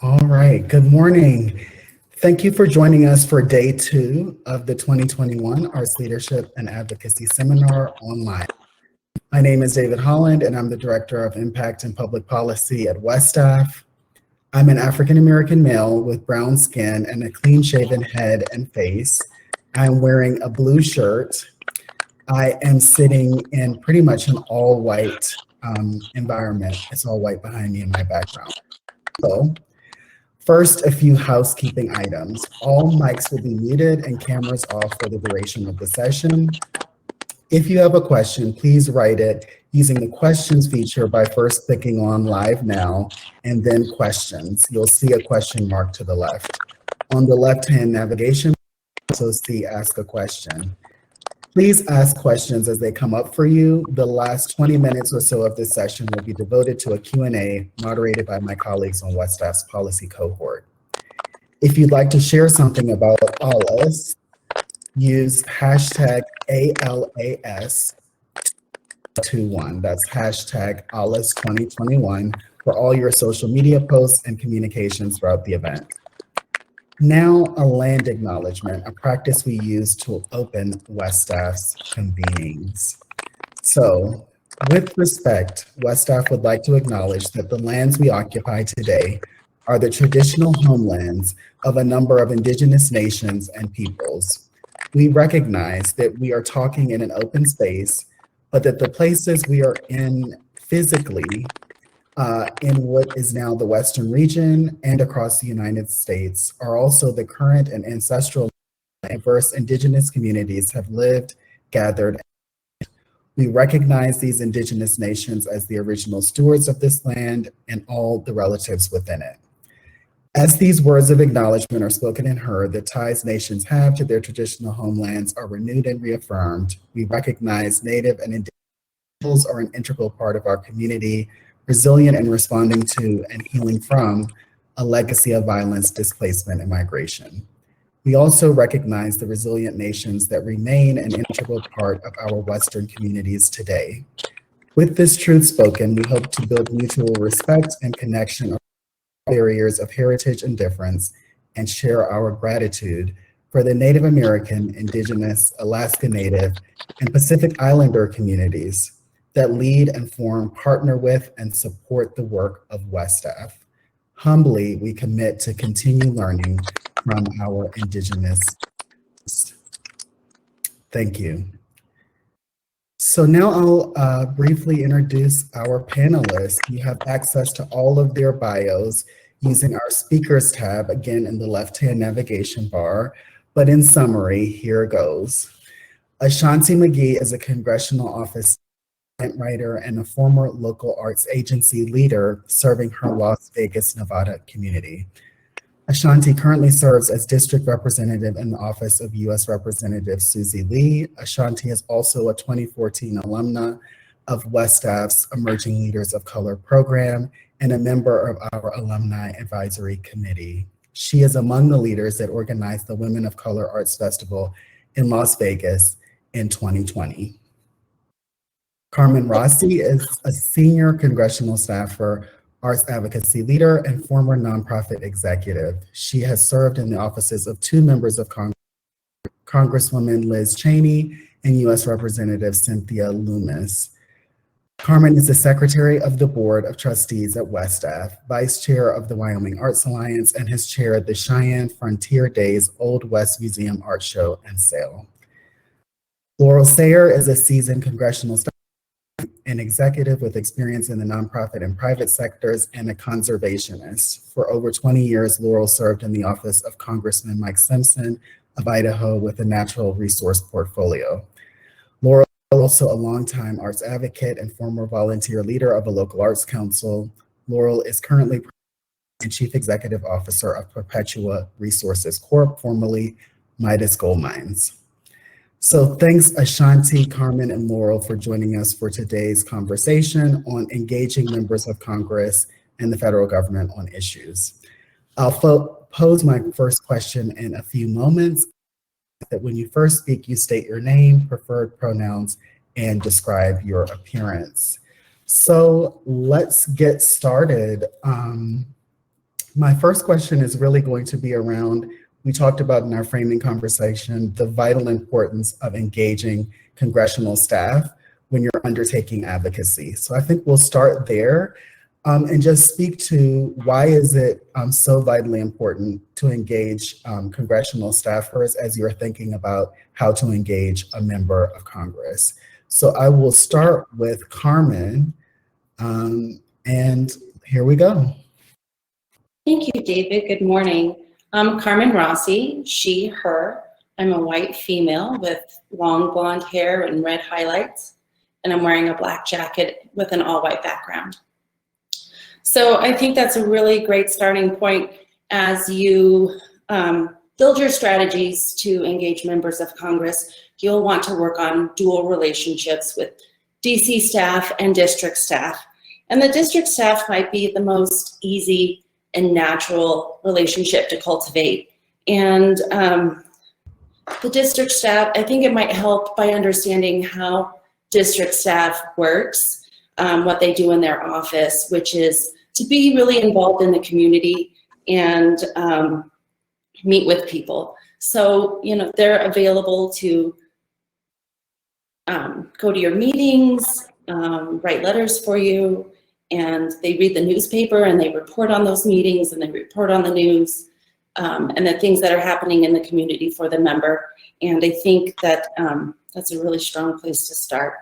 All right, good morning. Thank you for joining us for day two of the 2021 Arts Leadership and Advocacy Seminar online. My name is David Holland, and I'm the Director of Impact and Public Policy at WestAF. I'm an African American male with brown skin and a clean shaven head and face. I'm wearing a blue shirt. I am sitting in pretty much an all white environment. It's all white behind me in my background. So, first, a few housekeeping items. All mics will be muted and cameras off for the duration of the session. If you have a question, please write it using the questions feature by first clicking on Live Now and then Questions. You'll see a question mark to the left. On the left-hand navigation, you'll also see Ask a Question. Please ask questions as they come up for you. The last 20 minutes or so of this session will be devoted to a Q&A moderated by my colleagues on WestAF's policy cohort. If you'd like to share something about ALIS, use hashtag ALAS21. That's hashtag ALIS 2021 for all your social media posts and communications throughout the event. Now, a land acknowledgement, a practice we use to open WestAF's convenings. So, with respect, WestAF would like to acknowledge that the lands we occupy today are the traditional homelands of a number of indigenous nations and peoples. We recognize that we are talking in an open space, but that the places we are in physically in what is now the Western region and across the United States are also the current and ancestral diverse indigenous communities have lived, gathered. We recognize these indigenous nations as the original stewards of this land and all the relatives within it. As these words of acknowledgement are spoken and heard, the ties nations have to their traditional homelands are renewed and reaffirmed. We recognize Native and Indigenous peoples are an integral part of our community, resilient in responding to and healing from a legacy of violence, displacement, and migration. We also recognize the resilient nations that remain an integral part of our Western communities today. With this truth spoken, we hope to build mutual respect and connection across barriers of heritage and difference, and share our gratitude for the Native American, Indigenous, Alaska Native, and Pacific Islander communities that lead and form, partner with, and support the work of WestAF. Humbly, we commit to continue learning from our Indigenous. Thank you. So now I'll briefly introduce our panelists. You have access to all of their bios using our speakers tab, again in the left-hand navigation bar. But in summary, here goes. Ashanti McGee is a congressional office writer and a former local arts agency leader serving her Las Vegas, Nevada community. Ashanti currently serves as district representative in the office of U.S. Representative Susie Lee. Ashanti is also a 2014 alumna of WestAF's Emerging Leaders of Color program and a member of our Alumni Advisory Committee. She is among the leaders that organized the Women of Color Arts Festival in Las Vegas in 2020. Carmen Rossi is a senior congressional staffer, arts advocacy leader, and former nonprofit executive. She has served in the offices of two members of Congress, Congresswoman Liz Cheney and U.S. Representative Cynthia Lummis. Carmen is the secretary of the Board of Trustees at WestAF, vice chair of the Wyoming Arts Alliance, and has chaired the Cheyenne Frontier Days Old West Museum Art Show and Sale. Laurel Sayer is a seasoned congressional staffer, an executive with experience in the nonprofit and private sectors, and a conservationist. For over 20 years, Laurel served in the office of Congressman Mike Simpson of Idaho with a natural resource portfolio. Laurel is also a longtime arts advocate and former volunteer leader of a local arts council. Laurel is currently and chief executive officer of Perpetua Resources Corp., formerly Midas Gold Mines. So thanks Ashanti, Carmen, and Laurel for joining us for today's conversation on engaging members of Congress and the federal government on issues. I'll pose my first question in a few moments. That when you first speak, you state your name, preferred pronouns, and describe your appearance. So let's get started. My first question is really going to be around, we talked about in our framing conversation, the vital importance of engaging congressional staff when you're undertaking advocacy. So I think we'll start there and just speak to why is it so vitally important to engage congressional staffers as you're thinking about how to engage a member of Congress. So I will start with Carmen, and here we go. Thank you, David. Good morning. I'm Carmen Rossi, she, her. I'm a white female with long blonde hair and red highlights, and I'm wearing a black jacket with an all-white background. So I think that's a really great starting point as you build your strategies to engage members of Congress. You'll want to work on dual relationships with DC staff and district staff. And the district staff might be the most easy and natural relationship to cultivate. And the district staff, I think it might help by understanding how district staff works, what they do in their office, which is to be really involved in the community and meet with people. So, you know, they're available to go to your meetings, write letters for you, and they read the newspaper and they report on those meetings and they report on the news and the things that are happening in the community for the member. And I think that that's a really strong place to start.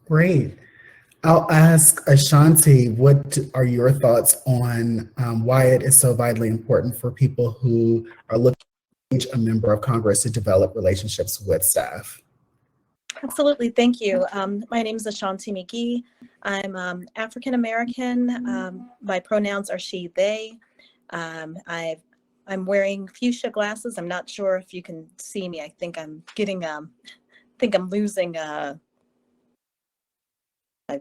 Great. I'll ask Ashanti, what are your thoughts on why it is so vitally important for people who are looking to engage a member of Congress to develop relationships with staff? Absolutely, thank you. My name is Ashanti McGee. I'm African American. My pronouns are she, they. I'm wearing fuchsia glasses. I'm not sure if you can see me. I think I'm getting, I'm losing my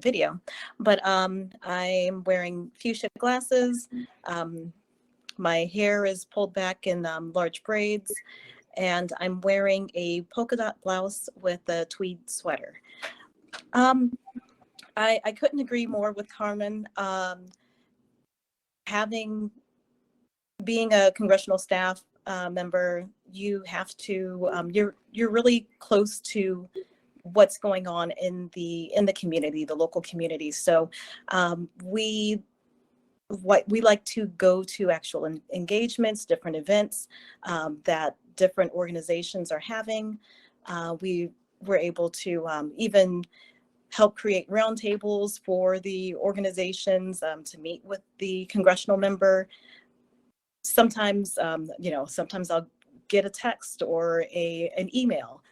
video, but I'm wearing fuchsia glasses. My hair is pulled back in large braids, and I'm wearing a polka dot blouse with a tweed sweater. I couldn't agree more with Carmen. Being a congressional staff member, you have to, you're really close to what's going on in the community, the local community. So we like to go to actual engagements, different events that different organizations are having. We were able to even help create roundtables for the organizations to meet with the congressional member. Sometimes, sometimes I'll get a text or an email.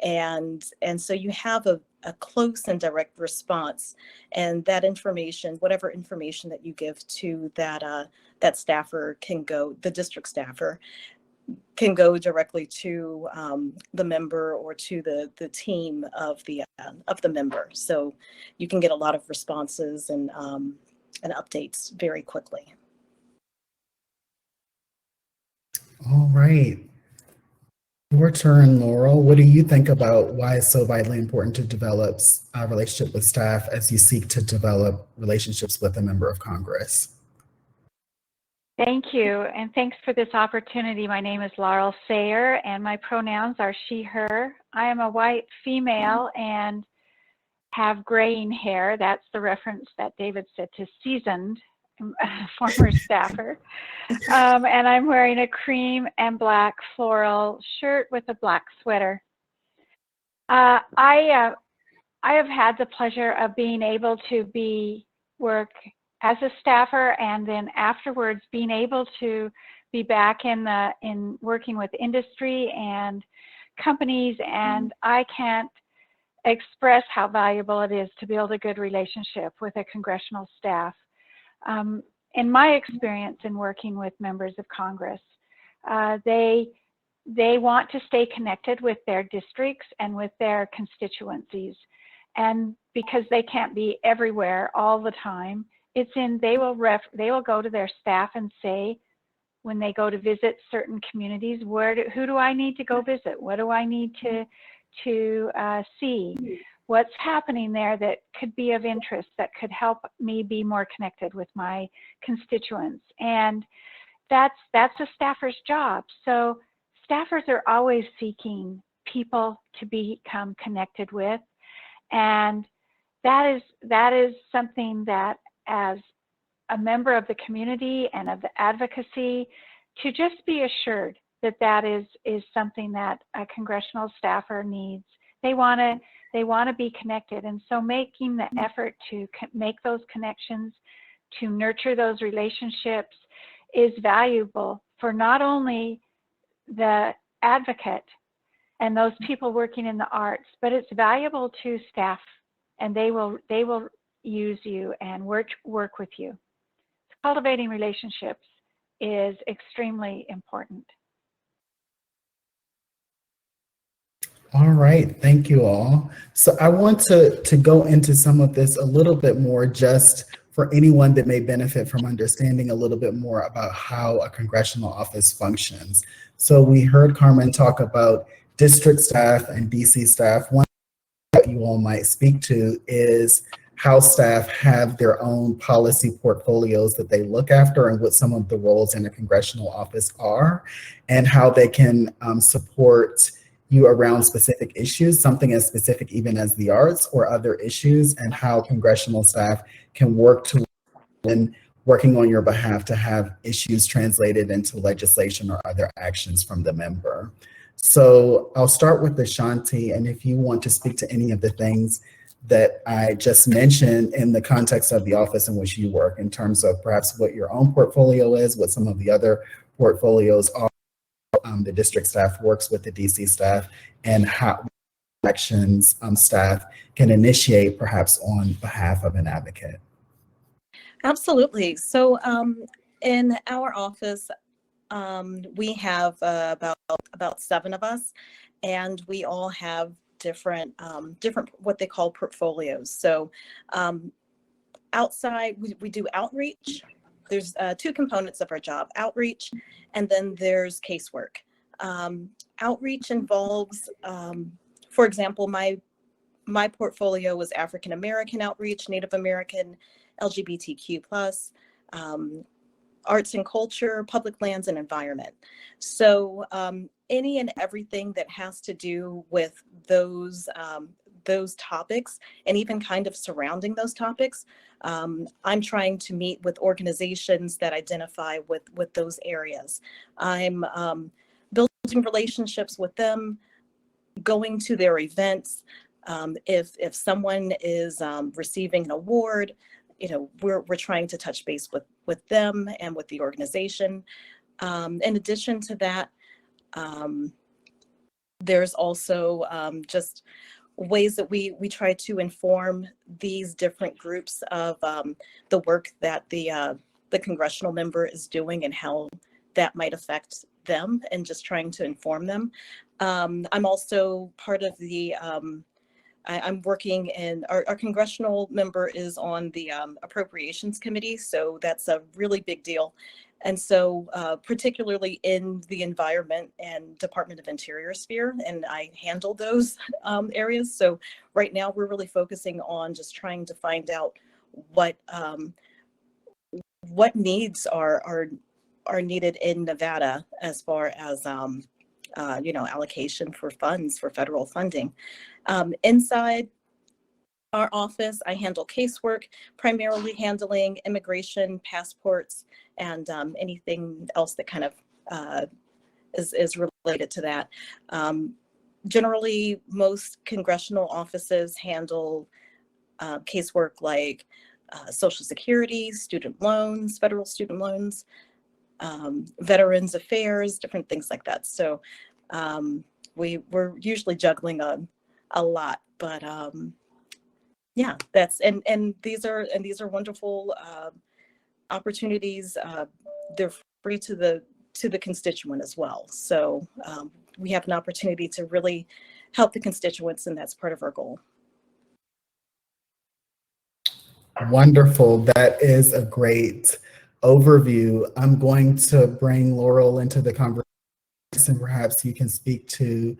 And so you have a close and direct response, and that information, whatever information that you give to that staffer can go, the district staffer can go directly to the member or to the team of the member. So you can get a lot of responses and updates very quickly. All right. Your turn, Laurel. What do you think about why it's so vitally important to develop a relationship with staff as you seek to develop relationships with a member of Congress? Thank you, and thanks for this opportunity. My name is Laurel Sayer, and my pronouns are she, her. I am a white female and have graying hair. That's the reference that David said to seasoned former staffer. And I'm wearing a cream and black floral shirt with a black sweater. I have had the pleasure of being able to work as a staffer, and then afterwards being able to be back in working with industry and companies, and I can't express how valuable it is to build a good relationship with a congressional staff. In my experience in working with members of Congress, they want to stay connected with their districts and with their constituencies, and because they can't be everywhere all the time, they will go to their staff and say, when they go to visit certain communities, who do I need to go visit? What do I need to to see what's happening there that could be of interest, that could help me be more connected with my constituents. And that's a staffer's job. So staffers are always seeking people to become connected with. And that is something that, as a member of the community and of the advocacy, to just be assured that that is something that a congressional staffer needs. They want to be connected, and so making the effort to make those connections, to nurture those relationships, is valuable for not only the advocate and those people working in the arts, but it's valuable to staff, and they will use you and work with you. Cultivating relationships is extremely important. All right, thank you all. So I want to go into some of this a little bit more, just for anyone that may benefit from understanding a little bit more about how a congressional office functions. So we heard Carmen talk about district staff and DC staff. One that you all might speak to is how staff have their own policy portfolios that they look after, and what some of the roles in a congressional office are, and how they can support you around specific issues, something as specific even as the arts or other issues, and how congressional staff can work to and working on your behalf to have issues translated into legislation or other actions from the member. So I'll start with Ashanti, and if you want to speak to any of the things that I just mentioned in the context of the office in which you work, in terms of perhaps what your own portfolio is, what some of the other portfolios are, the district staff works with the DC staff, and how elections staff can initiate perhaps on behalf of an advocate. Absolutely. So in our office, we have about 7 of us, and we all have different what they call portfolios. So outside, we do outreach. There's 2 components of our job: outreach, and then there's casework. Outreach involves, for example, my portfolio was African American outreach, Native American, LGBTQ+, arts and culture, public lands, and environment. So any and everything that has to do with those topics, and even kind of surrounding those topics, I'm trying to meet with organizations that identify with those areas. I'm building relationships with them, going to their events. If someone is receiving an award, we're trying to touch base with them and with the organization. In addition to that, there's also just ways that we try to inform these different groups of the work that the congressional member is doing and how that might affect them, and just trying to inform them. I'm also part of the I'm working in our congressional member is on the Appropriations Committee, so that's a really big deal. And so particularly in the Environment and Department of Interior sphere, and I handle those areas. So right now we're really focusing on just trying to find out what needs are needed in Nevada as far as allocation for funds, for federal funding. Inside our office, I handle casework, primarily handling immigration, passports, and anything else that kind of is related to that. Generally, most congressional offices handle casework like Social Security, student loans, federal student loans, Veterans Affairs, different things like that. So we're usually juggling a lot, but yeah, that's and these are wonderful opportunities. They're free to the constituent as well. So we have an opportunity to really help the constituents, and that's part of our goal. Wonderful. That is a great overview. I'm going to bring Laurel into the conversation, and perhaps you can speak to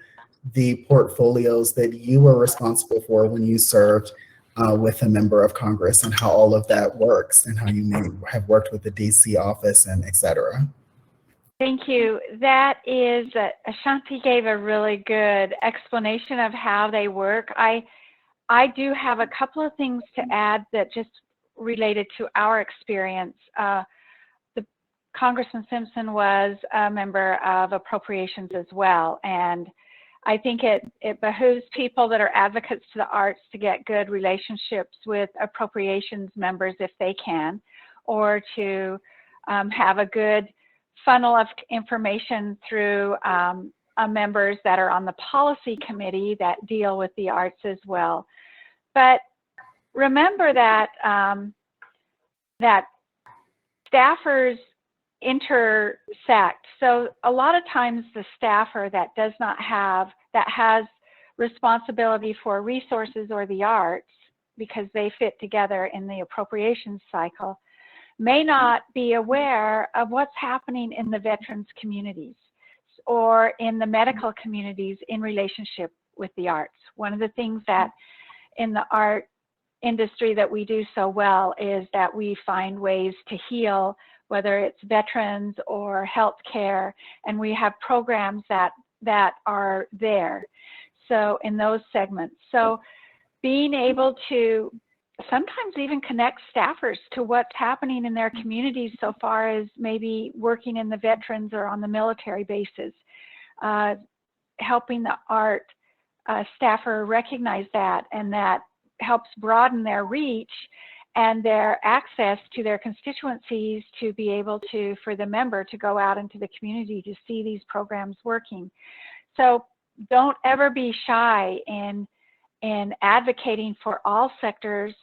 the portfolios that you were responsible for when you served with a member of Congress, and how all of that works, and how you may have worked with the DC office, and et cetera. Thank you. That is, Ashanti gave a really good explanation of how they work. I do have a couple of things to add that just related to our experience. Congressman Simpson was a member of Appropriations as well, and I think it behooves people that are advocates to the arts to get good relationships with Appropriations members if they can, or to have a good funnel of information through members that are on the policy committee that deal with the arts as well. But remember that that staffers intersect. So a lot of times the staffer that has responsibility for resources or the arts, because they fit together in the appropriations cycle, may not be aware of what's happening in the veterans communities or in the medical communities in relationship with the arts. One of the things that in the art industry that we do so well is that we find ways to heal, whether it's veterans or healthcare, and we have programs that are there. So in those segments. So being able to sometimes even connect staffers to what's happening in their communities so far as maybe working in the veterans or on the military bases, helping the art staffer recognize that, and that helps broaden their reach and their access to their constituencies to be able to, for the member to go out into the community to see these programs working. So don't ever be shy in advocating for all sectors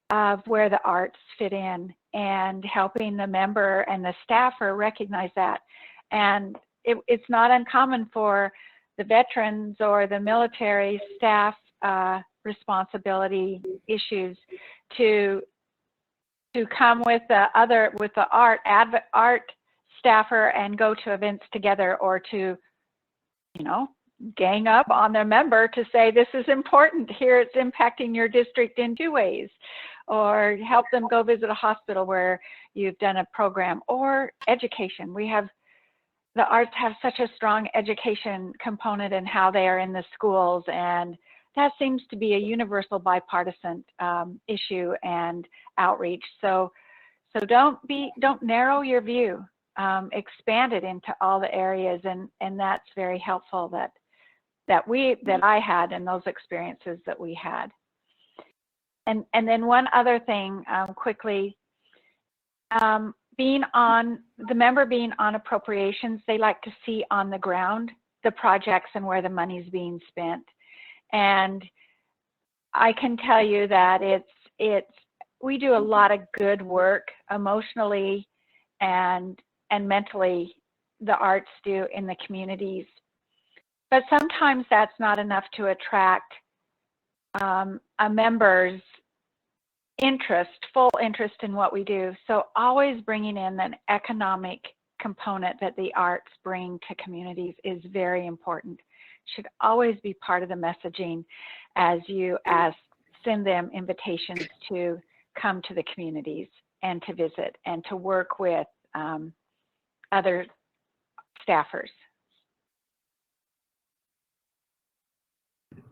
of where the arts fit in, and helping the member and the staffer recognize that. And it's not uncommon for the veterans or the military staff responsibility issues to come with the art staffer and go to events together, or to, you know, gang up on their member to say, this is important, here it's impacting your district in 2 ways, or help them go visit a hospital where you've done a program, or education. The arts have such a strong education component in how they are in the schools, and that seems to be a universal bipartisan issue and outreach. So don't narrow your view, expand it into all the areas, and that's very helpful that I had in those experiences that we had. And then one other thing quickly, being on appropriations, they like to see on the ground the projects and where the money's being spent. And I can tell you that we do a lot of good work emotionally and mentally, the arts do, in the communities. But sometimes that's not enough to attract a member's full interest in what we do. So always bringing in an economic component that the arts bring to communities is very important. Should always be part of the messaging as you send them invitations to come to the communities and to visit and to work with other staffers.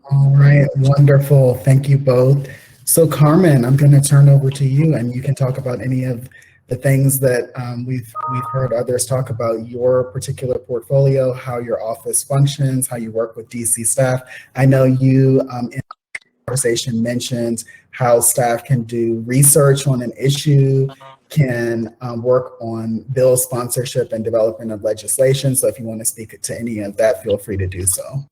All right, wonderful. Thank you both. So Carmen, I'm going to turn over to you, and you can talk about any of the things that we've heard others talk about, your particular portfolio, how your office functions, how you work with DC staff. I know you in the conversation mentioned how staff can do research on an issue, can work on bill sponsorship and development of legislation. So if you want to speak to any of that, feel free to do so.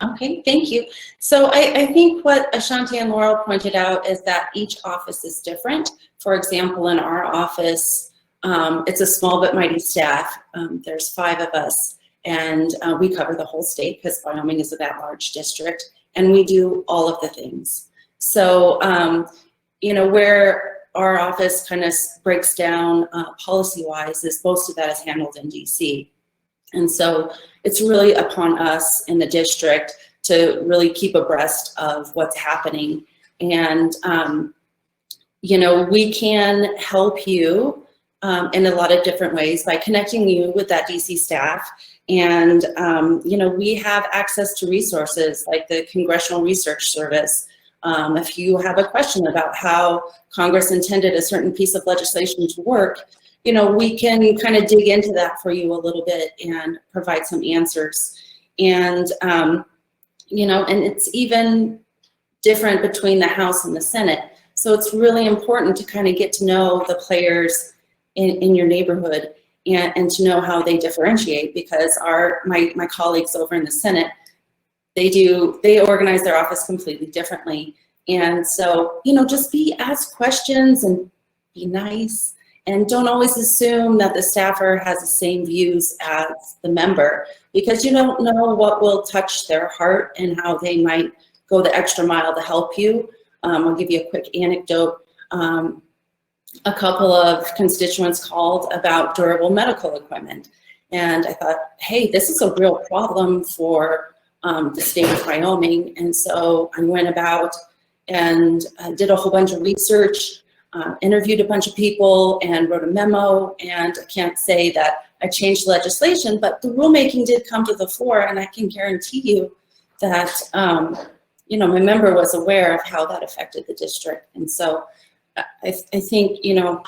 Okay, thank you. So I think what Ashanti and Laurel pointed out is that each office is different. For example, in our office, it's a small but mighty staff. There's 5 of us, and we cover the whole state because Wyoming is a that large district, and we do all of the things. So, you know, where our office kind of breaks down policy-wise is most of that is handled in DC. And so it's really upon us in the district to really keep abreast of what's happening. And, you know, we can help you in a lot of different ways by connecting you with that DC staff. And, you know, we have access to resources like the Congressional Research Service. If you have a question about how Congress intended a certain piece of legislation to work, you know, we can kind of dig into that for you a little bit and provide some answers. And, you know, and it's even different between the House and the Senate. So it's really important to kind of get to know the players in your neighborhood and to know how they differentiate, because my colleagues over in the Senate, they organize their office completely differently. And so, you know, just ask questions and be nice, and don't always assume that the staffer has the same views as the member, because you don't know what will touch their heart and how they might go the extra mile to help you. I'll give you a quick anecdote. A couple of constituents called about durable medical equipment. And I thought, hey, this is a real problem for the state of Wyoming. And so I went about and did a whole bunch of research, interviewed a bunch of people, and wrote a memo. And I can't say that I changed legislation, but the rulemaking did come to the floor, and I can guarantee you that you know, my member was aware of how that affected the district. And so I think, you know,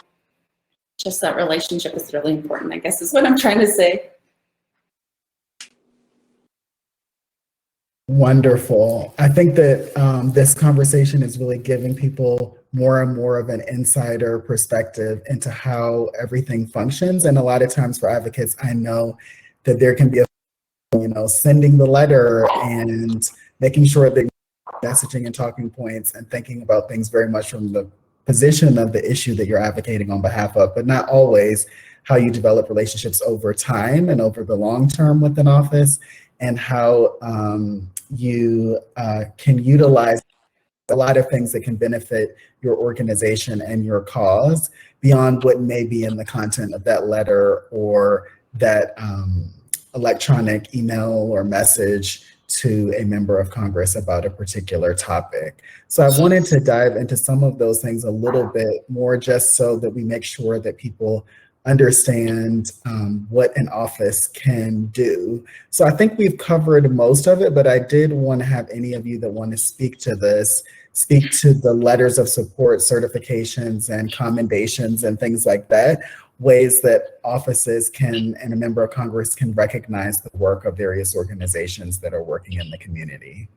just that relationship is really important, I guess is what I'm trying to say. Wonderful. I think that this conversation is really giving people more and more of an insider perspective into how everything functions. And a lot of times for advocates, I know that there can be a, you know, sending the letter and making sure that messaging and talking points and thinking about things very much from the position of the issue that you're advocating on behalf of, but not always how you develop relationships over time and over the long term with an office, and how you can utilize a lot of things that can benefit your organization and your cause beyond what may be in the content of that letter or that electronic email or message to a member of Congress about a particular topic. So I wanted to dive into some of those things a little bit more, just so that we make sure that people understand what an office can do. So I think we've covered most of it, but I did want to have any of you that want to speak to this, speak to the letters of support, certifications, and commendations and things like that, ways that offices can, and a member of Congress can recognize the work of various organizations that are working in the community.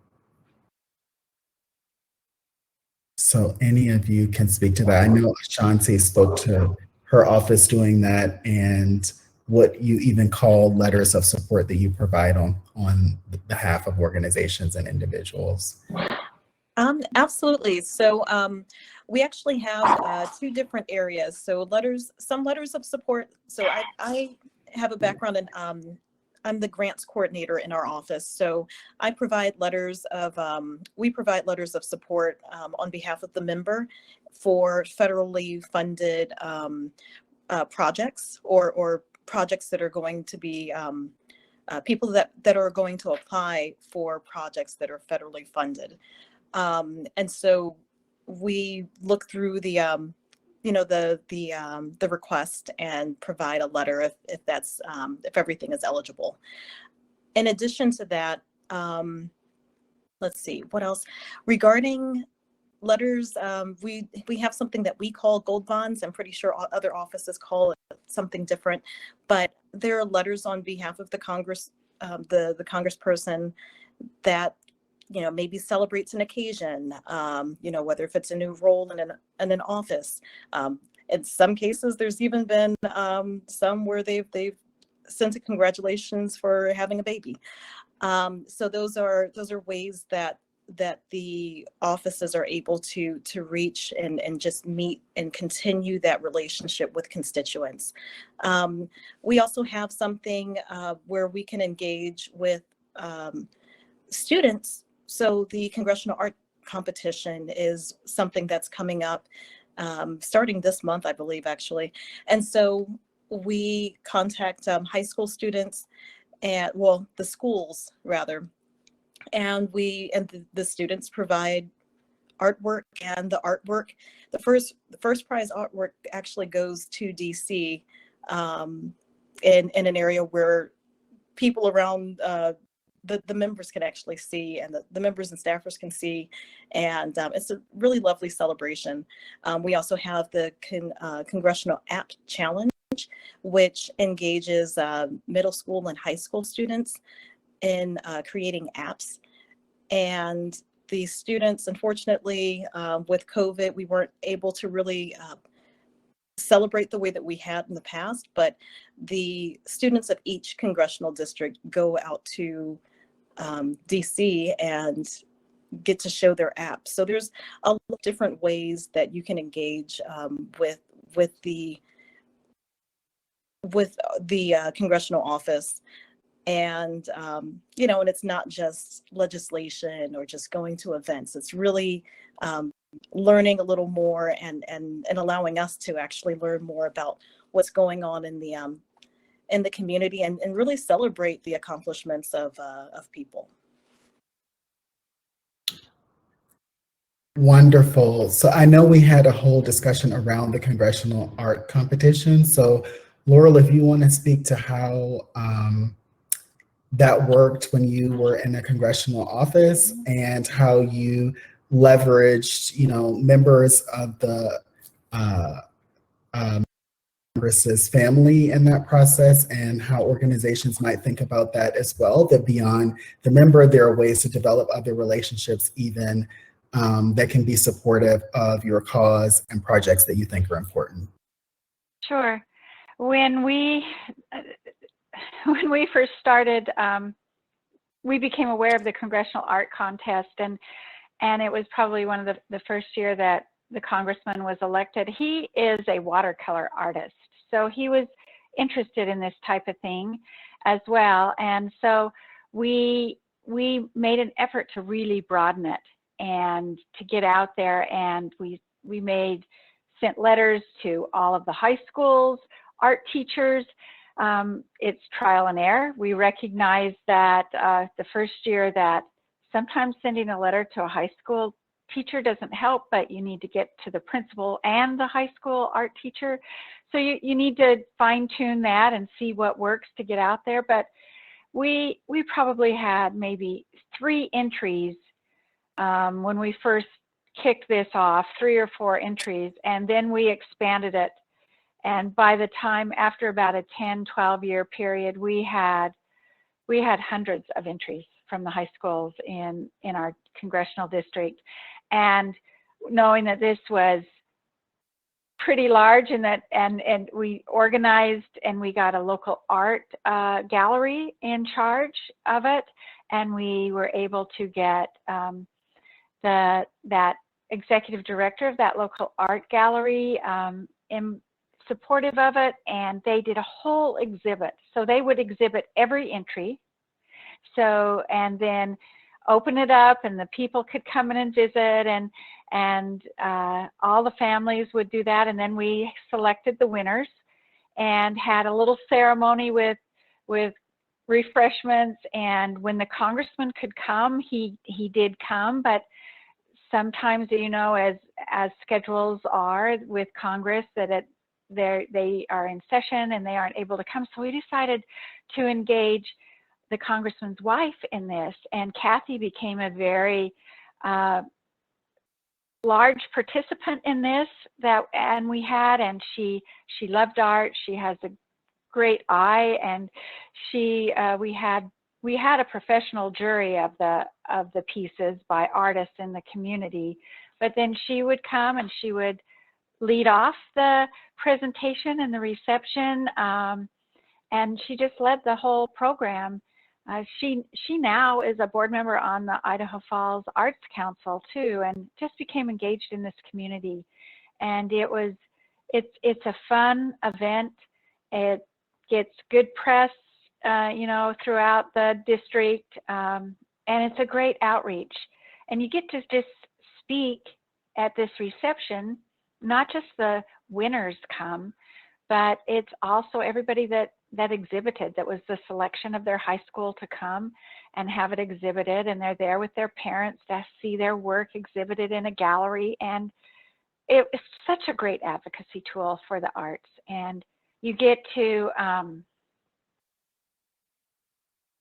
So any of you can speak to that. I know Ashanti spoke to her office doing that, and what you even call letters of support that you provide on behalf of organizations and individuals. Absolutely. So we actually have two different areas. So some letters of support. So I have a background in, I'm the grants coordinator in our office. So I provide letters of, we provide letters of support on behalf of the member for federally funded projects or projects that are going to be, people that are going to apply for projects that are federally funded. And so we look through the, you know, the request and provide a letter if that's, if everything is eligible. In addition to that, let's see, what else? Regarding letters, we have something that we call gold bonds. I'm pretty sure other offices call it something different, but there are letters on behalf of the Congress, the congressperson that, you know, maybe celebrates an occasion, you know, whether if it's a new role in an office. In some cases, there's even been some where they've sent a congratulations for having a baby. So those are ways that the offices are able to reach and just meet and continue that relationship with constituents. We also have something where we can engage with students. So the Congressional Art Competition is something that's coming up starting this month, I believe, actually. And so we contact high school students and, well, the schools rather, and the students provide artwork, and the first prize artwork actually goes to DC, in an area where people around the members can actually see, and the members and staffers can see, and it's a really lovely celebration. We also have the Congressional App Challenge, which engages middle school and high school students in creating apps. And the students, unfortunately, with COVID, we weren't able to really celebrate the way that we had in the past, but the students of each congressional district go out to DC and get to show their apps. So there's a lot of different ways that you can engage with the congressional office. And and it's not just legislation or just going to events. It's really learning a little more and allowing us to actually learn more about what's going on in the community, and really celebrate the accomplishments of people. Wonderful. So I know we had a whole discussion around the congressional art competition. So Laurel, if you want to speak to how that worked when you were in a congressional office and how you leveraged, members of the Congress's family in that process, and how organizations might think about that as well, that beyond the member, there are ways to develop other relationships even that can be supportive of your cause and projects that you think are important. Sure. When we first started, we became aware of the Congressional Art Contest, and it was probably one of the first year that the congressman was elected. He is a watercolor artist, so he was interested in this type of thing as well. And so we made an effort to really broaden it and to get out there, and we sent letters to all of the high schools, art teachers. It's trial and error. We recognize that the first year that sometimes sending a letter to a high school teacher doesn't help, but you need to get to the principal and the high school art teacher. So you need to fine tune that and see what works to get out there. But we probably had maybe 3 entries when we first kicked this off, 3 or 4 entries, and then we expanded it. And by the time, after about a 10-12 year period, we had hundreds of entries from the high schools in our congressional district. And knowing that this was pretty large, and we organized, and we got a local art gallery in charge of it, and we were able to get that executive director of that local art gallery in supportive of it, and they did a whole exhibit. So they would exhibit every entry, and then open it up, and the people could come in and visit, and all the families would do that. And then we selected the winners and had a little ceremony with refreshments. And when the congressman could come, he did come, but sometimes, as schedules are with Congress, that they are in session and they aren't able to come. So we decided to engage the congressman's wife in this, and Kathy became a very large participant in this. And she loved art. She has a great eye, and we had a professional jury of the pieces by artists in the community. But then she would come and she would lead off the presentation and the reception, and she just led the whole program. She now is a board member on the Idaho Falls Arts Council too, and just became engaged in this community. And it's a fun event. It gets good press, throughout the district, and it's a great outreach. And you get to just speak at this reception. Not just the winners come, but it's also everybody that that exhibited, that was the selection of their high school to come and have it exhibited, and they're there with their parents to see their work exhibited in a gallery. And it's such a great advocacy tool for the arts. And you get to,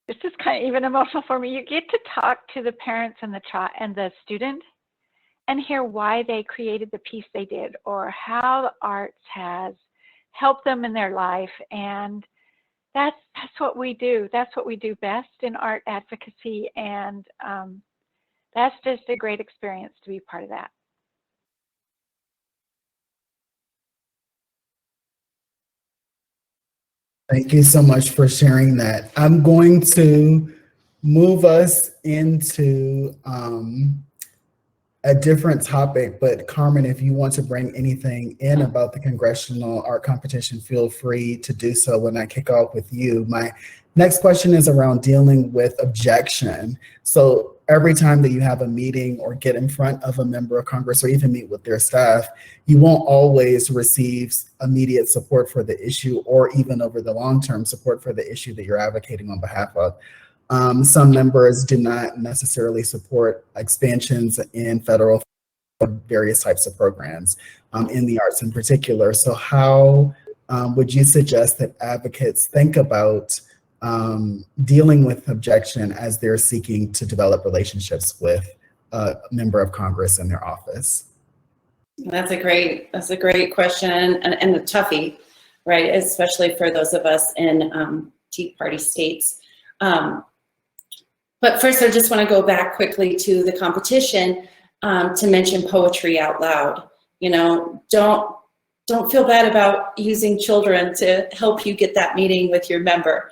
this is kind of even emotional for me, you get to talk to the parents and the student and hear why they created the piece they did, or how the arts has helped them in their life. And that's what we do. That's what we do best in art advocacy. And that's just a great experience to be part of that. Thank you so much for sharing that. I'm going to move us into a different topic, but Carmen, if you want to bring anything in about the Congressional Art Competition, feel free to do so when I kick off with you. My next question is around dealing with objection. So every time that you have a meeting or get in front of a member of Congress or even meet with their staff, you won't always receive immediate support for the issue or even over the long-term support for the issue that you're advocating on behalf of. Some members do not necessarily support expansions in federal various types of programs in the arts in particular. So how would you suggest that advocates think about dealing with objection as they're seeking to develop relationships with a member of Congress in their office? That's a great question, and a toughie, right? Especially for those of us in Tea Party states. But first, I just want to go back quickly to the competition to mention poetry out loud. You know, don't feel bad about using children to help you get that meeting with your member.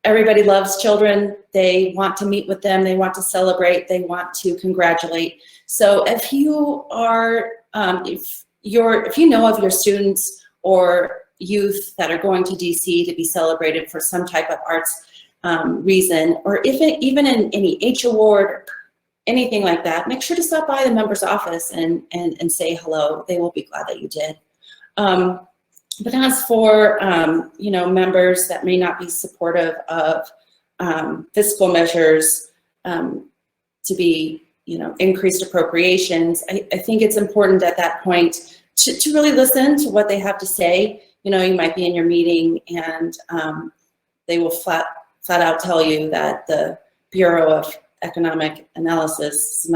Everybody loves children. They want to meet with them. They want to celebrate. They want to congratulate. So if you are, if you know of your students or youth that are going to DC to be celebrated for some type of arts reason, or even in any H award, anything like that, make sure to stop by the member's office and say hello. They will be glad that you did. But as for you know, members that may not be supportive of fiscal measures to be, you know, increased appropriations, I think it's important at that point to really listen to what they have to say. You know, you might be in your meeting and they will flat out tell you that the Bureau of Economic Analysis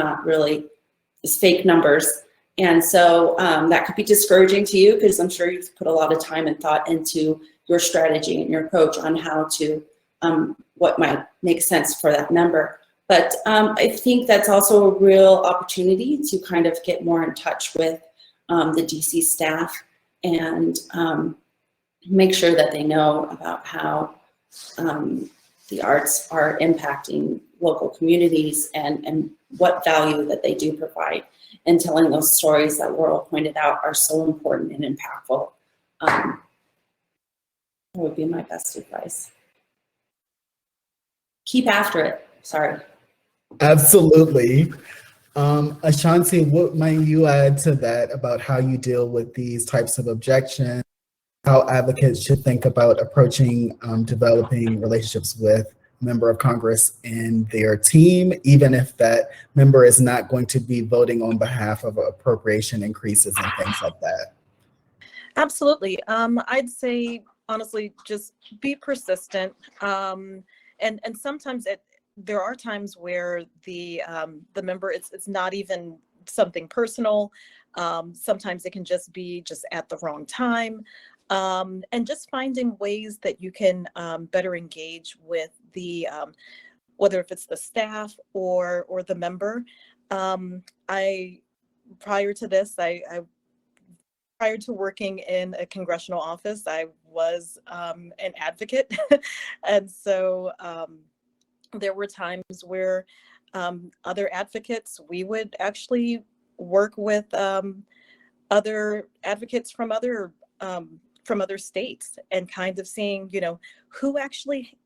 is fake numbers. And so that could be discouraging to you, because I'm sure you've put a lot of time and thought into your strategy and your approach on how to, what might make sense for that member. But I think that's also a real opportunity to kind of get more in touch with the DC staff and make sure that they know about how the arts are impacting local communities and what value that they do provide. And telling those stories that Laurel pointed out are so important and impactful. That would be my best advice. Keep after it, sorry. Absolutely. Ashanti, what might you add to that about how you deal with these types of objections, how advocates should think about approaching developing relationships with a member of Congress and their team, even if that member is not going to be voting on behalf of appropriation increases and things like that? Absolutely. I'd say, honestly, just be persistent. And sometimes there are times where the member, it's not even something personal. Sometimes it can just be at the wrong time. And just finding ways that you can better engage with the, whether if it's the staff or the member. Prior to this, prior to working in a congressional office, I was an advocate. And so there were times where other advocates, we would actually work with other advocates from other states and kind of seeing, you know, who actually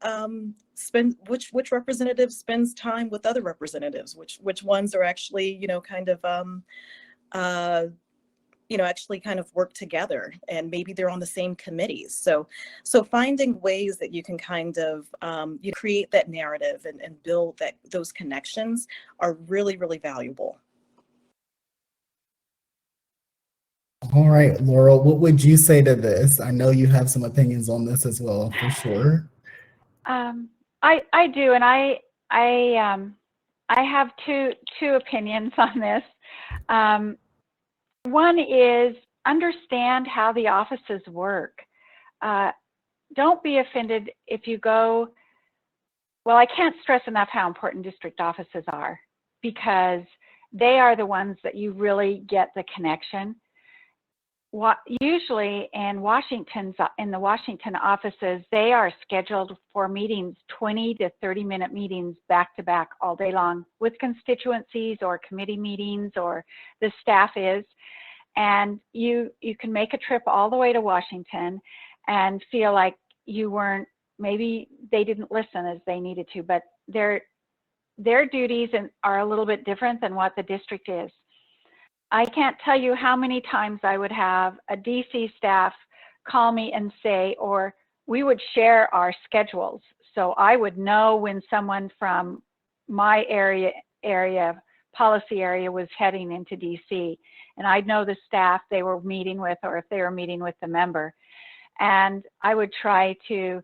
which representative spends time with other representatives, which ones are actually, you know, kind of actually kind of work together, and maybe they're on the same committees. So finding ways that you can kind of you create that narrative and build those connections are really, really valuable. All right, Laurel, what would you say to this? I know you have some opinions on this as well, for sure. I do, and I have two opinions on this. One is understand how the offices work. Don't be offended if you go. Well, I can't stress enough how important district offices are, because they are the ones that you really get the connection. Usually in the Washington offices, they are scheduled for meetings, 20 to 30-minute meetings back to back all day long with constituencies or committee meetings, or the staff is. And you can make a trip all the way to Washington and feel like you weren't, maybe they didn't listen as they needed to, but their duties are a little bit different than what the district is. I can't tell you how many times I would have a DC staff call me and say, or we would share our schedules. So I would know when someone from my area policy area was heading into DC, and I'd know the staff they were meeting with, or if they were meeting with the member. And I would try to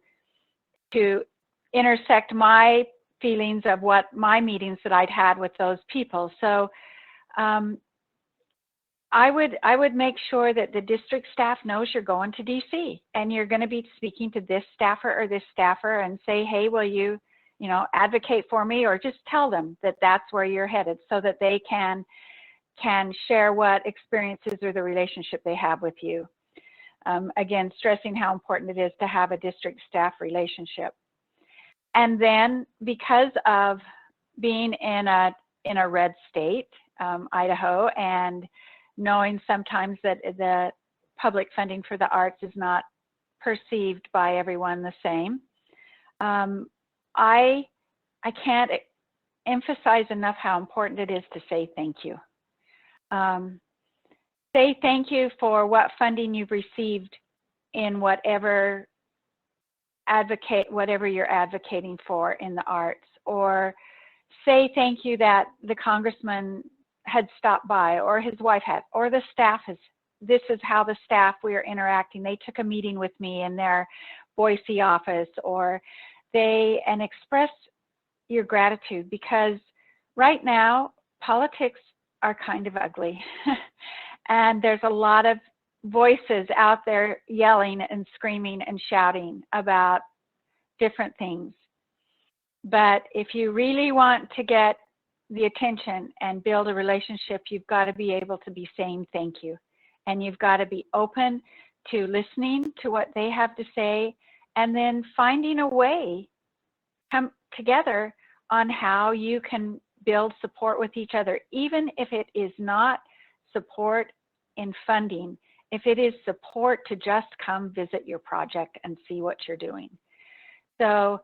intersect my feelings of what my meetings that I'd had with those people. So I would make sure that the district staff knows you're going to DC and you're going to be speaking to this staffer or this staffer, and say, hey, will you advocate for me, or just tell them that that's where you're headed, so that they can share what experiences or the relationship they have with you. Again, stressing how important it is to have a district staff relationship. And then, because of being in a red state, Idaho, and knowing sometimes that the public funding for the arts is not perceived by everyone the same, I can't emphasize enough how important it is to say thank you. Say thank you for what funding you've received in whatever you're advocating for in the arts, or say thank you that the congressman had stopped by, or his wife had, or the staff has. This is how the staff, we are interacting. They took a meeting with me in their Boise office, and express your gratitude, because right now politics are kind of ugly and there's a lot of voices out there yelling and screaming and shouting about different things. But if you really want to get the attention and build a relationship, you've got to be able to be saying thank you, and you've got to be open to listening to what they have to say, and then finding a way come together on how you can build support with each other, even if it is not support in funding, if it is support to just come visit your project and see what you're doing. So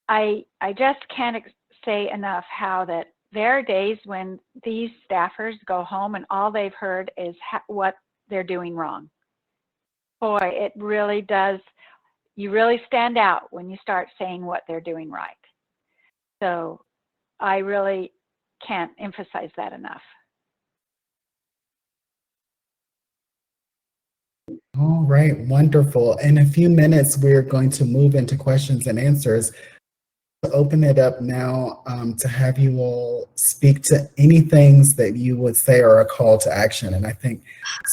I just can't say enough how that there are days when these staffers go home and all they've heard is what they're doing wrong. Boy, it really does. You really stand out when you start saying what they're doing right. So I really can't emphasize that enough. All right, wonderful. In a few minutes, we're going to move into questions and answers. To open it up now to have you all speak to any things that you would say are a call to action. And I think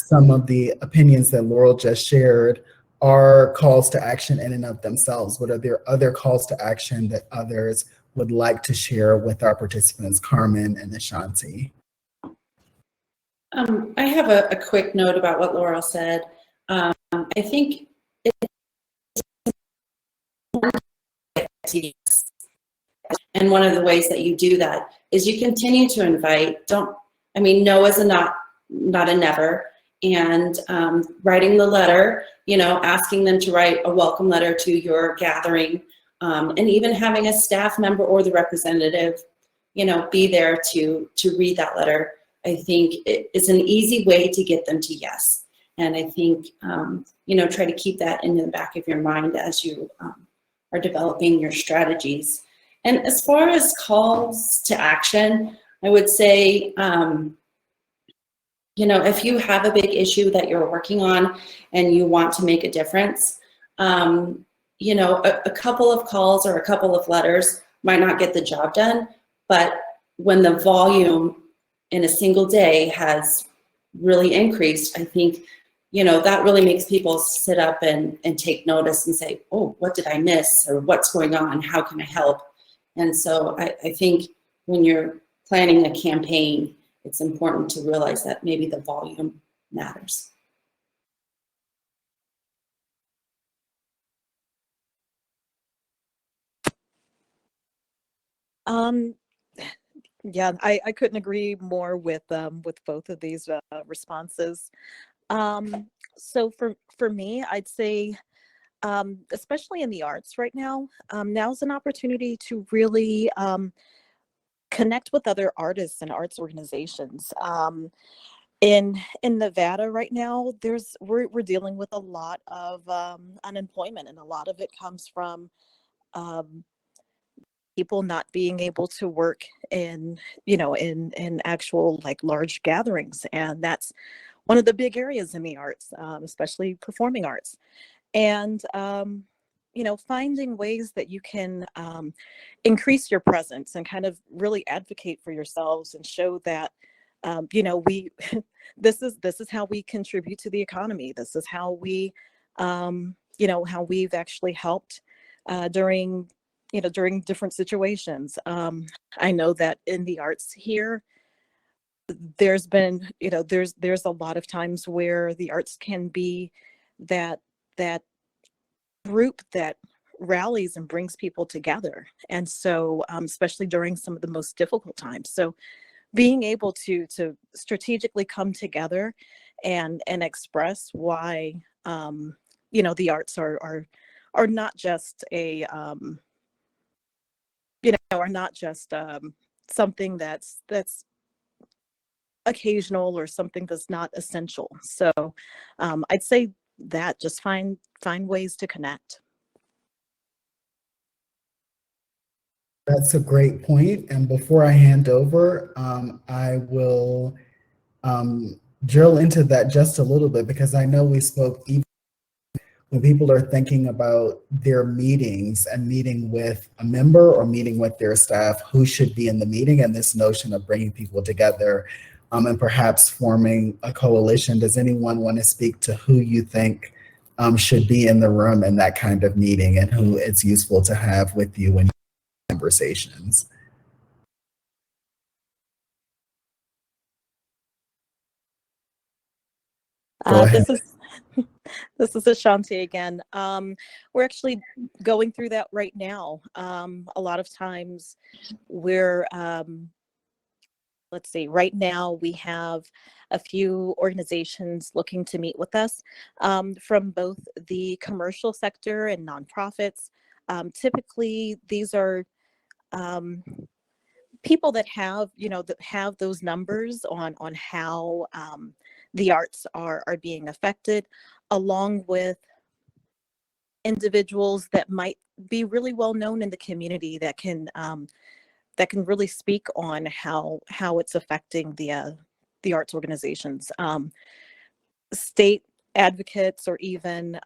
some of the opinions that Laurel just shared are calls to action in and of themselves. What are there other calls to action that others would like to share with our participants, Carmen and Ashanti? I have a quick note about what Laurel said. I think and one of the ways that you do that is you continue to invite. No is not a never. And writing the letter, asking them to write a welcome letter to your gathering, and even having a staff member or the representative, be there to read that letter. I think it's an easy way to get them to yes. And I think, try to keep that in the back of your mind as you are developing your strategies. And as far as calls to action, I would say, if you have a big issue that you're working on and you want to make a difference, a couple of calls or a couple of letters might not get the job done, but when the volume in a single day has really increased, I think, that really makes people sit up and take notice and say, oh, what did I miss? Or what's going on? How can I help? And so I think when you're planning a campaign, it's important to realize that maybe the volume matters. Yeah, I couldn't agree more with both of these responses. So for me, I'd say, especially in the arts right now, now's an opportunity to really connect with other artists and arts organizations. In Nevada right now, we're dealing with a lot of unemployment, and a lot of it comes from people not being able to work in actual like large gatherings, and that's one of the big areas in the arts, especially performing arts. And finding ways that you can increase your presence and kind of really advocate for yourselves and show that we this is how we contribute to the economy. This is how we how we've actually helped during different situations. I know that in the arts here, there's been there's a lot of times where the arts can be that group that rallies and brings people together, and so especially during some of the most difficult times. So being able to strategically come together and express why the arts are not just a are not just something that's occasional or something that's not essential. So I'd say that just find ways to connect. That's a great point. And before I hand over, I will drill into that just a little bit, because I know we spoke even when people are thinking about their meetings and meeting with a member or meeting with their staff, who should be in the meeting, and this notion of bringing people together and perhaps forming a coalition. Does anyone want to speak to who you think should be in the room in that kind of meeting, and who it's useful to have with you in conversations? Go ahead. This is Ashanti again. We're actually going through that right now. A lot of times we're, let's see, right now we have a few organizations looking to meet with us from both the commercial sector and nonprofits. Typically, these are people that have those numbers on how the arts are being affected, along with individuals that might be really well known in the community that can really speak on how it's affecting the arts organizations. State advocates, or even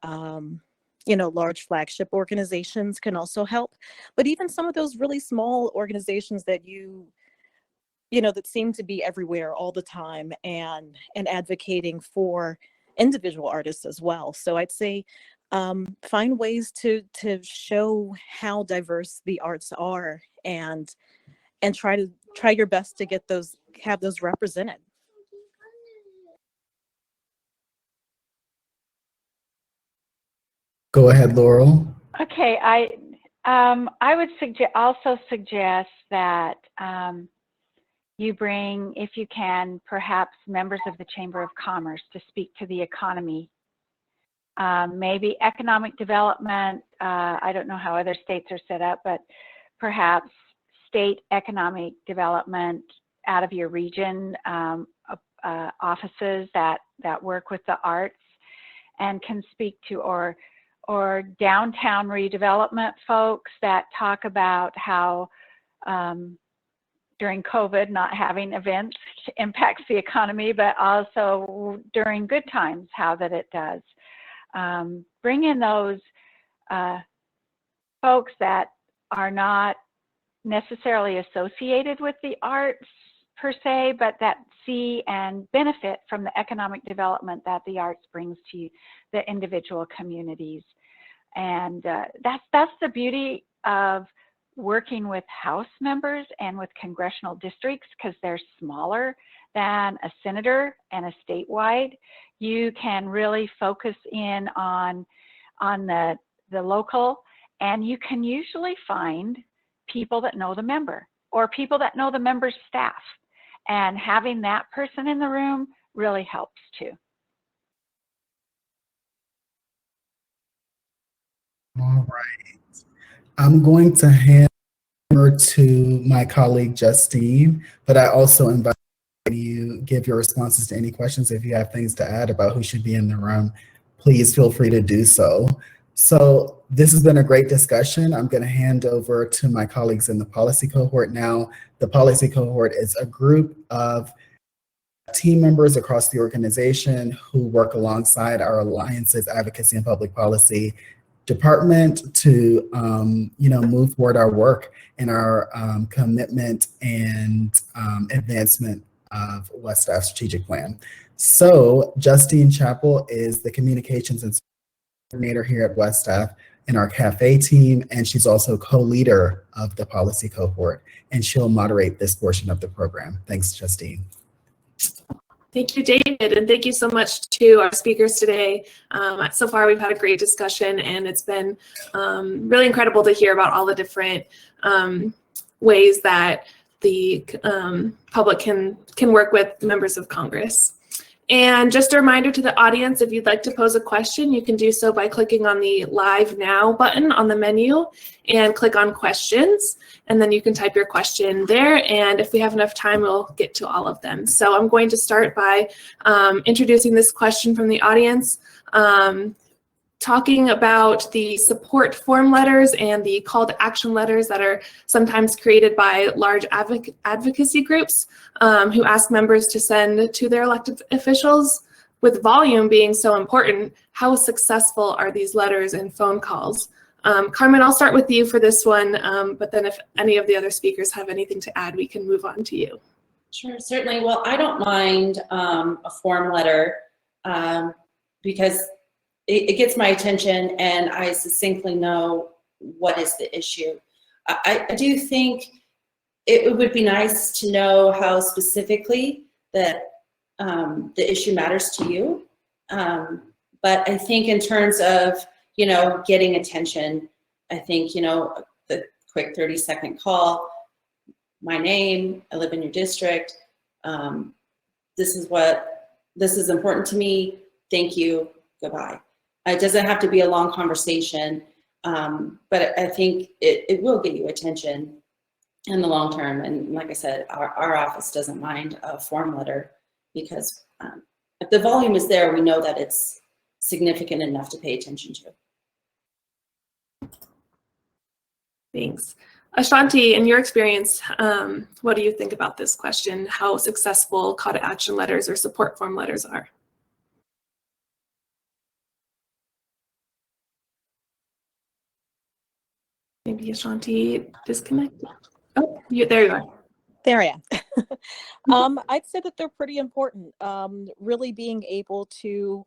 large flagship organizations can also help, but even some of those really small organizations that that seem to be everywhere all the time and advocating for individual artists as well. So I'd say find ways to show how diverse the arts are, and try your best to have those represented. Go ahead, Laurel. Okay, I would also suggest that you bring, if you can, perhaps members of the Chamber of Commerce to speak to the economy. Maybe economic development. I don't know how other states are set up, but perhaps state economic development out of your region, offices that work with the arts and can speak to, or downtown redevelopment folks that talk about how during COVID, not having events impacts the economy, but also during good times, how that it does. Bring in those folks that are not necessarily associated with the arts per se, but that see and benefit from the economic development that the arts brings to the individual communities. And that's the beauty of working with House members and with congressional districts, because they're smaller than a senator and a statewide. You can really focus in on the local, and you can usually find people that know the member or people that know the member's staff. And having that person in the room really helps too. All right. I'm going to hand over to my colleague Justine, but I also invite you give your responses to any questions. If you have things to add about who should be in the room, please feel free to do so. So this has been a great discussion. I'm going to hand over to my colleagues in the policy cohort now. The policy cohort is a group of team members across the organization who work alongside our Alliance's Advocacy and Public Policy department to move forward our work and our commitment and advancement of West Staff strategic plan. So Justine Chappell is the communications and coordinator here at West Staff in our cafe team, and she's also co-leader of the policy cohort, and she'll moderate this portion of the program. Thanks, Justine. Thank you, David, and thank you so much to our speakers today. So far, we've had a great discussion, and it's been really incredible to hear about all the different ways that the public can work with members of Congress. And just a reminder to the audience, if you'd like to pose a question, you can do so by clicking on the Live Now button on the menu and click on Questions. And then you can type your question there. And if we have enough time, we'll get to all of them. So I'm going to start by introducing this question from the audience, talking about the support form letters and the call to action letters that are sometimes created by large advocacy groups who ask members to send to their elected officials. With volume being so important, how successful are these letters and phone calls? Carmen, I'll start with you for this one, but then if any of the other speakers have anything to add, we can move on to you. Sure, certainly. Well, I don't mind a form letter because it gets my attention and I succinctly know what is the issue. I do think it would be nice to know how specifically that the issue matters to you. But I think in terms of, getting attention, I think, the quick 30-second call, my name, I live in your district, this is important to me, thank you, goodbye. It doesn't have to be a long conversation, but I think it will get you attention in the long term. And like I said, our office doesn't mind a form letter because if the volume is there, we know that it's significant enough to pay attention to. Thanks. Ashanti, in your experience, what do you think about this question? How successful call to action letters or support form letters are? Maybe Ashanti disconnected. Oh, there you are. There I am. I'd say that they're pretty important. Really being able to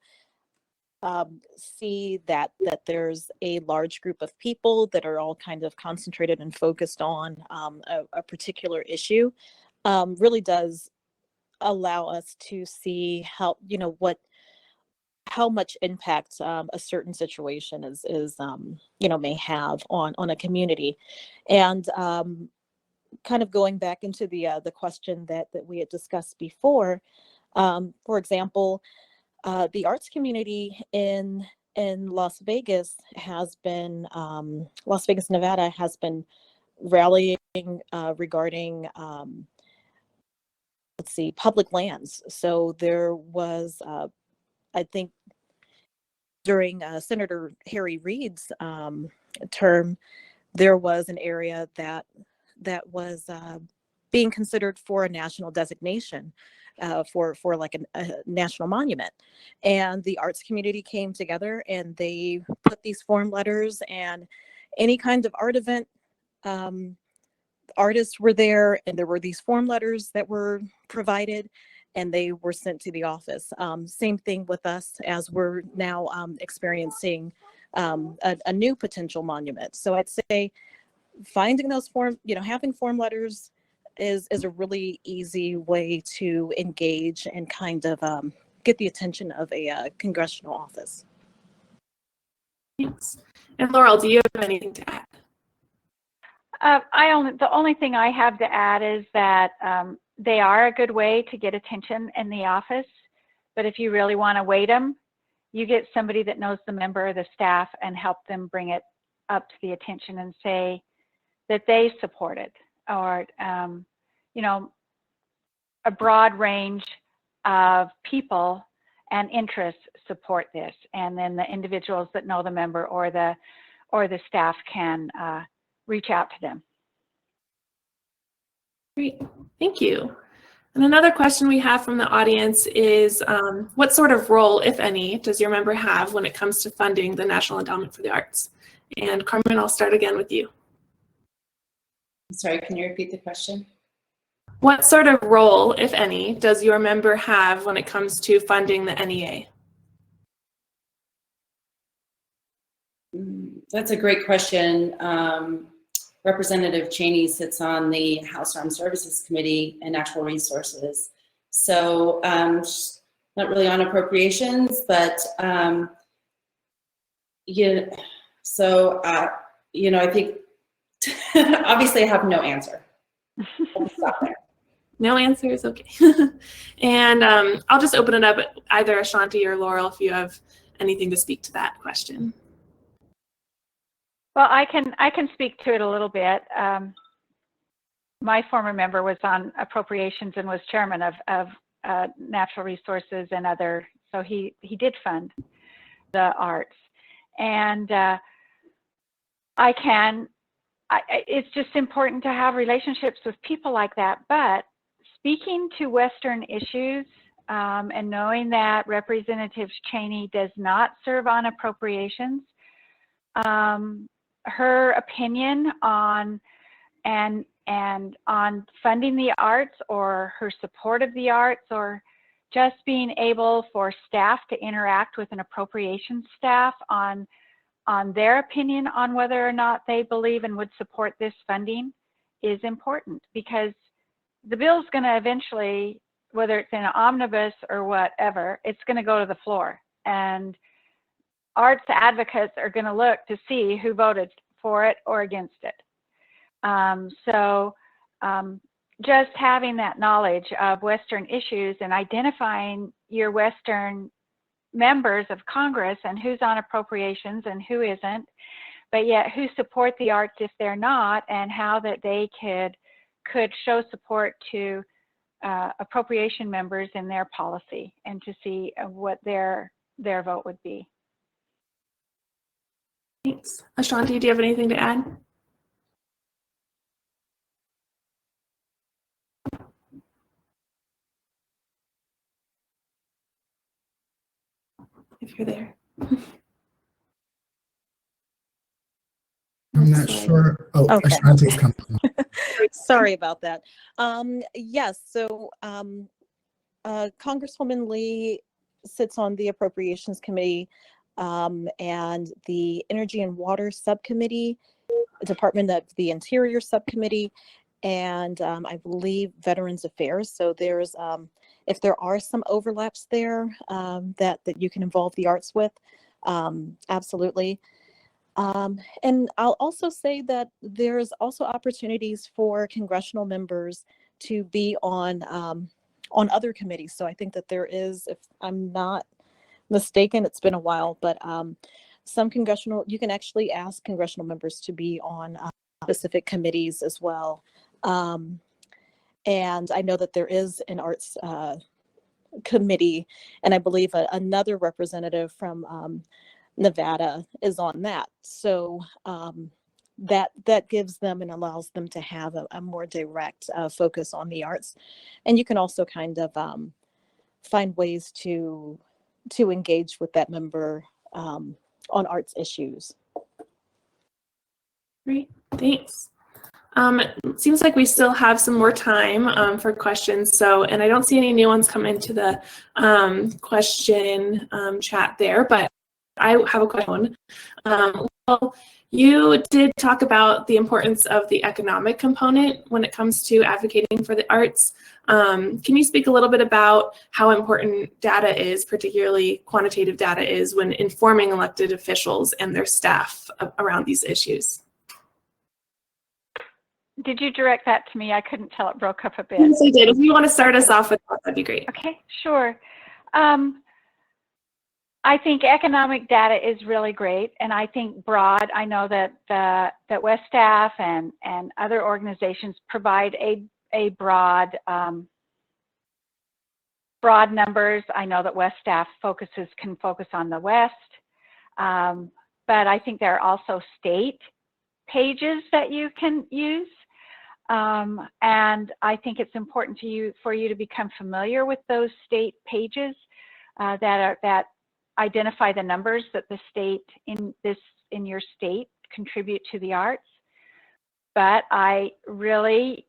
see that there's a large group of people that are all kind of concentrated and focused on a particular issue really does allow us to see how much impact a certain situation is may have on a community. And kind of going back into the question that we had discussed before, for example, the arts community in Las Vegas has been, Las Vegas, Nevada has been rallying regarding let's see, public lands. So there was, I think, during Senator Harry Reid's term, there was an area that was being considered for a national designation, for like a national monument. And the arts community came together and they put these form letters, and any kind of art event, artists were there, and there were these form letters that were provided, and they were sent to the office. Same thing with us, as we're now experiencing a new potential monument. So I'd say finding those having form letters is a really easy way to engage and kind of get the attention of a congressional office. Thanks. And Laurel, do you have anything to add? The only thing I have to add is that they are a good way to get attention in the office. But if you really want to weight them, you get somebody that knows the member or the staff and help them bring it up to the attention and say that they support it, or a broad range of people and interests support this, and then the individuals that know the member or the staff can reach out to them. Great, thank you. And another question we have from the audience is, what sort of role, if any, does your member have when it comes to funding the National Endowment for the Arts? And Carmen, I'll start again with you. Sorry, can you repeat the question? What sort of role, if any, does your member have when it comes to funding the NEA? That's a great question. Representative Cheney sits on the House Armed Services Committee and Natural Resources. So not really on appropriations, but I think obviously I have no answer. I'll stop there. No answer is okay. And I'll just open it up, either Ashanti or Laurel, if you have anything to speak to that question. Well, I can speak to it a little bit. My former member was on appropriations and was chairman of natural resources and other, so he did fund the arts. And it's just important to have relationships with people like that. But speaking to Western issues, and knowing that Representative Cheney does not serve on appropriations, her opinion on on funding the arts, or her support of the arts, or just being able for staff to interact with an appropriations staff on their opinion on whether or not they believe and would support this funding is important, because the bill's going to eventually, whether it's in an omnibus or whatever, it's going to go to the floor, and arts advocates are going to look to see who voted for it or against it. Just having that knowledge of Western issues and identifying your Western members of Congress and who's on appropriations and who isn't, but yet who support the arts if they're not, and how that they could show support to appropriation members in their policy, and to see what their vote would be. Thanks. Ashanti, do you have anything to add? If you're there. I'm not sure. Oh, Okay. Ashanti's coming. Sorry about that. Yes, so Congresswoman Lee sits on the Appropriations Committee and the Energy and Water Subcommittee, Department of the Interior Subcommittee, and I believe Veterans Affairs. So there's, if there are some overlaps there that you can involve the arts with, absolutely. And I'll also say that there's also opportunities for congressional members to be on other committees. So I think that there is, if I'm not mistaken, it's been a while, but you can actually ask congressional members to be on specific committees as well. And I know that there is an arts committee, and I believe another representative from Nevada is on that. So that gives them and allows them to have a more direct focus on the arts. And you can also kind of find ways to engage with that member on arts issues. Great, thanks. It seems like we still have some more time for questions. So, and I don't see any new ones come into the question chat there, but I have a question. Well, you did talk about the importance of the economic component when it comes to advocating for the arts. Can you speak a little bit about how important data is, particularly quantitative data is, when informing elected officials and their staff around these issues? Did you direct that to me? I couldn't tell, it broke up a bit. Yes, I did. If you want to start us off with that, that'd be great. Okay, sure. I think economic data is really great, and I think broad. I know that that West Staff and other organizations provide a broad numbers. I know that West Staff can focus on the West, but I think there are also state pages that you can use. And I think it's important for you to become familiar with those state pages that identify the numbers that the state in your state contribute to the arts. But I really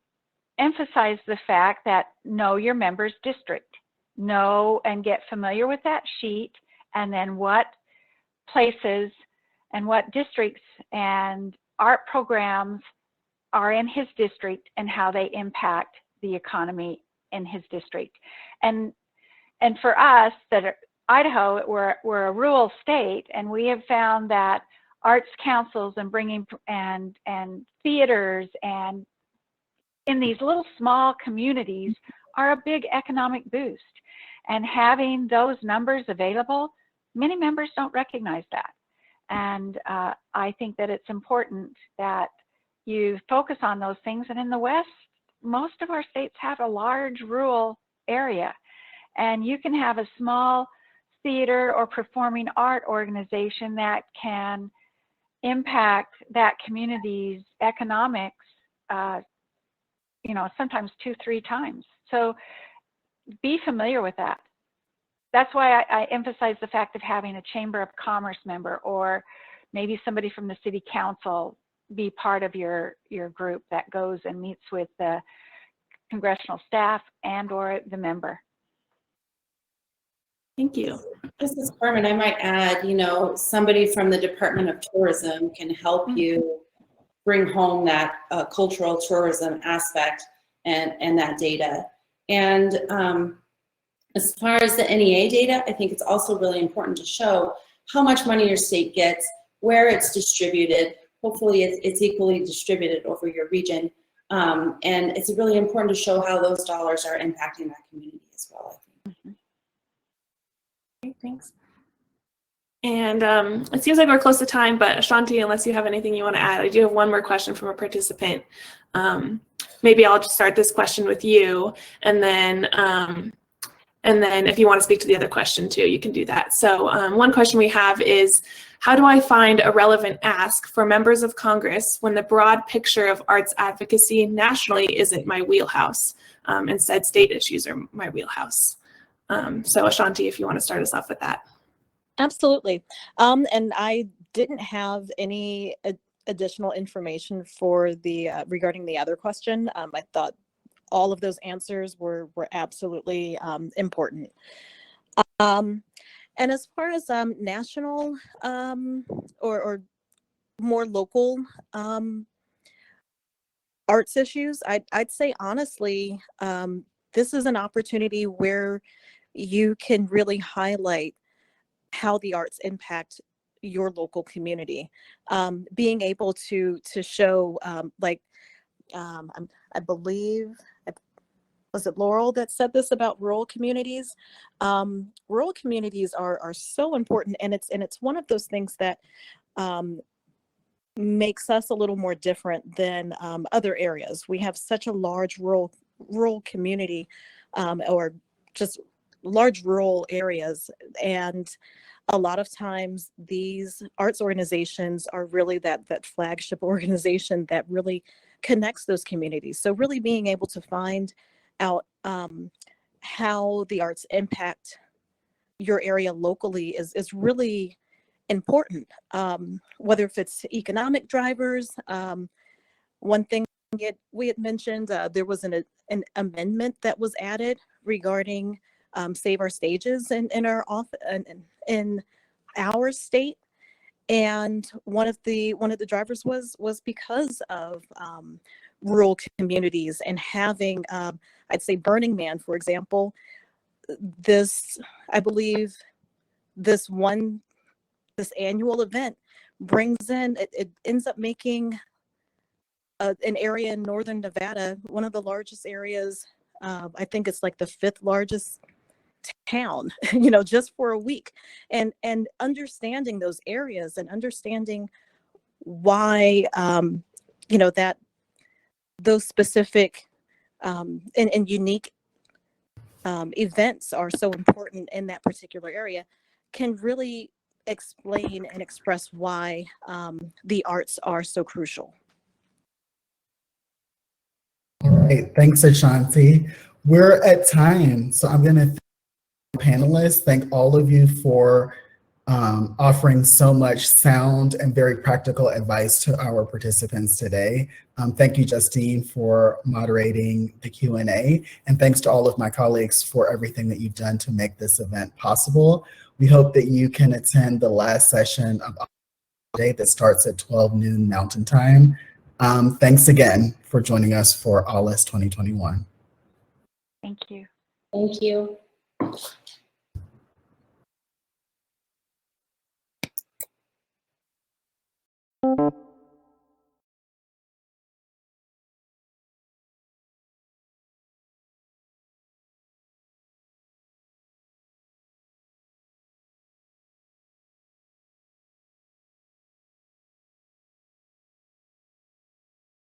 emphasize the fact that know your member's district, know and get familiar with that sheet, and then what places and what districts and art programs are in his district and how they impact the economy in his district. And for us, Idaho, we're a rural state, and we have found that arts councils and bringing and theaters and in these little small communities are a big economic boost. And having those numbers available, many members don't recognize that. And I think that it's important that you focus on those things. And in the West, most of our states have a large rural area, and you can have a small theater or performing art organization that can impact that community's economics, sometimes 2-3 times. So be familiar with that. That's why I emphasize the fact of having a Chamber of Commerce member, or maybe somebody from the City Council be part of your group that goes and meets with the congressional staff and or the member. Thank you. This is Carmen. I might add, somebody from the Department of Tourism can help you bring home that cultural tourism aspect and that data. And as far as the NEA data, I think it's also really important to show how much money your state gets, where it's distributed. Hopefully it's equally distributed over your region. And it's really important to show how those dollars are impacting that community as well, I think. Okay, thanks. And it seems like we're close to time, but Ashanti, unless you have anything you want to add, I do have one more question from a participant. Maybe I'll just start this question with you, and then if you want to speak to the other question too, you can do that. So one question we have is, how do I find a relevant ask for members of Congress when the broad picture of arts advocacy nationally isn't my wheelhouse? Instead, state issues are my wheelhouse. So Ashanti, if you want to start us off with that. Absolutely. And I didn't have any additional information for the regarding the other question. I thought all of those answers were absolutely important. And as far as national or more local arts issues, I'd say honestly, this is an opportunity where you can really highlight how the arts impact your local community. Being able to show I believe, was it Laurel that said this about rural communities? Rural communities are so important, and it's one of those things that makes us a little more different than other areas. We have such a large rural rural community, or just large rural areas. And a lot of times these arts organizations are really that flagship organization that really connects those communities. So really being able to find out how the arts impact your area locally is really important. Whether if it's economic drivers, one thing we had mentioned, there was an amendment that was added regarding Save Our Stages in our state, and one of the drivers was because of rural communities and having, I'd say, Burning Man, for example. I believe this annual event brings in, it ends up making an area in northern Nevada one of the largest areas. I think it's like the 5th largest town, just for a week, and understanding those areas and understanding why, that those specific and unique events are so important in that particular area can really explain and express why the arts are so crucial. All right, thanks, Ashanti. We're at time, so I'm going to thank the panelists. Thank all of you for offering so much sound and very practical advice to our participants today. Thank you, Justine, for moderating the Q&A, and thanks to all of my colleagues for everything that you've done to make this event possible. We hope that you can attend the last session of the day that starts at 12 noon Mountain Time. Thanks again for joining us for ALIS 2021. Thank you. Thank you.